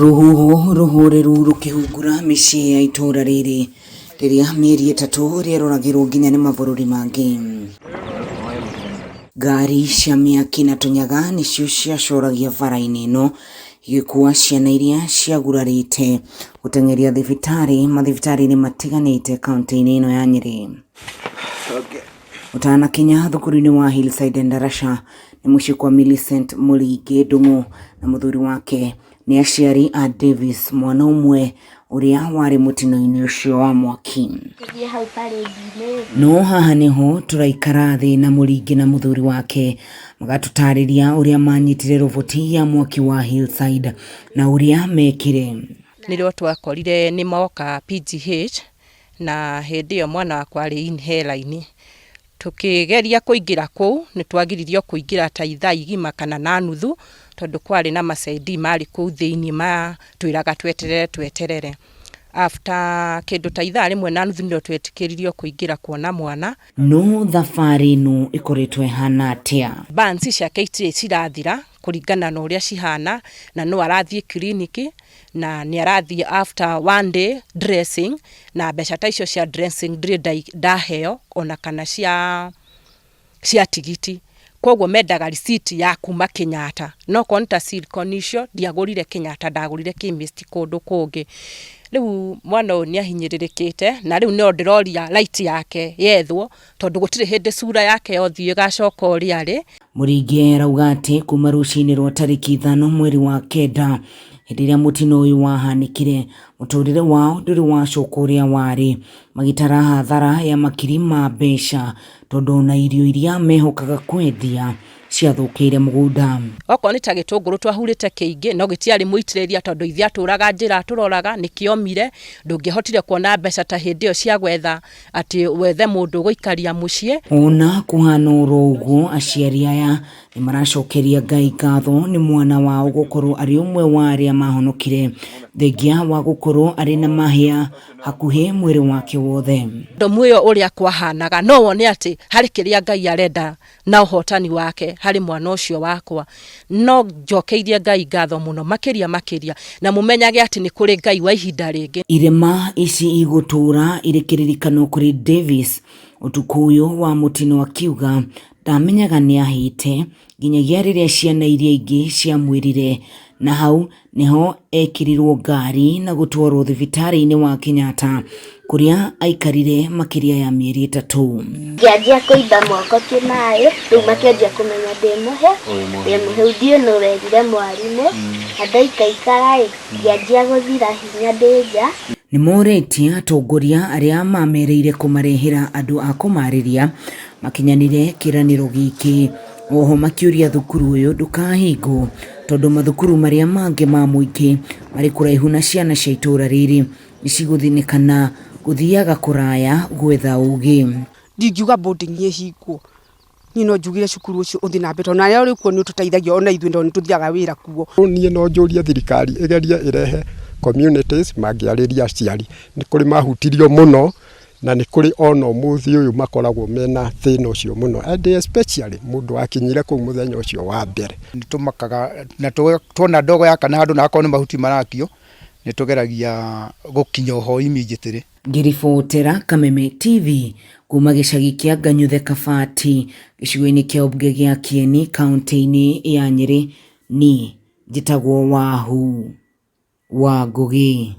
Rũhuho rũhũrĩru rũkĩhungura mĩciĩ ya itũra rĩrĩ rĩrĩa mĩeri ĩtatũ rĩaroragĩrwo nginya nĩ mabũrũri mangĩ. Ngari cia mĩaki na tũnyaga nĩcio ciacoragia bara-inĩ ĩno igĩkua ciana iria ciagurarĩte gũteng'eria mathibitarĩ-inĩ matiganĩte kaunti-inĩ ĩno ya Nyĩrĩ. Ũtanakinya thukuru-inĩ wa Hillside Ndarasha nĩ mũciĩ kwa Millicent Mũringi Ndung'u na mũthuri wake nĩ aciari a Davis, mwana ũmwe ũrĩa warĩ mũtino-inĩ ũcio wa mwaki. No haha nĩho tũraikara thĩ na Mũringi na mũthuri wake magatũtarĩria ũrĩa manyitire roboti ya mwaki wa Hillside na ũrĩa mekire. Nĩrĩo twakorire nĩ moka PGH na hĩndĩ ĩyo mwana wakwa arĩ inhaler-inĩ. Tukĩgeria kũingĩra kũu nĩ twagiririo kũingĩra ta ithaa igima kana na nuthu tondũ kwarĩ na macendi marĩ kũu thĩinĩ matwĩraga tweterere. After kĩndũ ta ithaa rĩmwe na nuthu nĩrĩo twetĩkĩririo kũingĩra kuona mwana. No thabarĩ ĩno ĩkoretwo ĩhana atĩa? Bansi ciake itirĩ cirathira kũringana na ũrĩa cihana, na no arathiĩ kiriniki na nĩ arathiĩ after one day dressing, na mbeca ta icio cia dressing ndirĩ ndaheo ona kana cia tigiti. Koguo mendaga receipt ya kuma Kenyatta. No konta silicon icio ndiagũrire Kenyatta, ndagũrire chemist kũndũ kũngĩ. Rĩu mwana ũyũ nĩ ahinyĩrĩrĩkĩte na rĩu no ndĩroria right yake yethwo tondũ gũtirĩ hĩndĩ sura yake yothiĩ ĩgacoka ũrĩa arĩ. Mũringi arauga atĩ kuma rũcinĩ rwa tarĩki 5 mweri wa kenda hĩndĩ ĩrĩa mũtino ũyũ wahanĩkire, mũtũrĩre wao ndũrĩ wacoka ũrĩa warĩ, magĩtara hathara ya makiri ma mbeca tondũ na irio iria mehokaga kwendia ciathũkĩire mũgũnda. Okorwo nĩ ta gĩtũngũrũ twahurĩte kĩingĩ no gĩtiarĩ mũitĩrĩria tondũ ithuĩ atũraga njĩra tũroraga nĩkĩomire, ndũngĩhotire kuona mbeca ta hĩndĩ ĩyo cia gwetha atĩ wethe mũndũ gũikaria mũciĩ. Ona kũhana oro ũguo, aciari aya nĩ maracokeria Ngai ngatho nĩ mwana wao gũkorwo arĩ ũmwe wa arĩa mahonokire thengia wa gũkorwo arĩ na mahĩa hakuhĩ mwĩrĩ wake wothe. Muoyo ũrĩa kwahanaga no wone atĩ harĩ kĩrĩa Ngai arenda na ũhotani wake harĩ mwana ũcio wakwa. No njokeirie Ngai ngatho mũno makĩria na mũmenyage atĩ nĩ kũrĩ Ngai wa ihinda rĩngĩ. Irema ici igũtũra irĩ kĩririkano kũrĩ Davis ũtukũ ũyũ wa mũtino, akiuga ndamenyaga nĩ ahĩte nginyagia rĩrĩa ciana iria ingĩ ciamwĩrire, na hau nĩho ekirirwo ngari na gũtwarwo thibitarĩ-inĩ wa Kenyatta kũrĩa aikarire makĩria ya mĩeri 3. Ngĩanjia kũimba moko kĩmaĩ, rĩu makĩanjia kũmenya ndĩmũhe ndiĩ no werire mwarimũ, ndaikaikara ngĩanjia gũthira hinya ndĩnja. Nĩ morĩtie atongoria arĩa mamereire kũmarehera andũ a kũmarĩria makinyanire kĩranĩro gĩkĩ. Oho makĩũria thukuru ũyũ ndũkahingwo tondũ mathukuru marĩa mangĩ ma mũingĩ marĩ kũraihu na ciana cia itũra rĩrĩ nĩcigũthinĩkana gũthiaga kũraya gwetha ũgĩ. Ndingiuga boarding ĩhingwo, niĩ no njugire cukuru ũcio ũthiĩ na mbere na rĩo rĩkuo nĩ ũtũteithagia ona ithuĩ ndo nĩ tũthiaga wĩra kuo. Niĩ no njũrie thirikari ĩgerie ĩrehe communities mangĩarĩria aciari. Nĩ kũrĩ mahutirio mũno na nĩ kũrĩ ona ũmũthĩ ũyũ makoragwo mena thĩna ũcio mũno, and especially mũndũ akinyire kũu mũthenya ũcio wa mbere. Nĩtũmakaga na tuona ndogo ya kana handũ na akorwo nĩ mahuti marakio nĩtũgeragia gũkinya ho immediately. Ngĩribotera Kameme TV kuma gĩcagi kĩa Nganyuthe Kabati gĩcigo-inĩ kĩa ũmbunge gĩa Kieni kaunti-inĩ ya Nyĩrĩ, niĩ njĩtagwo Wahu wa Ngũgĩ.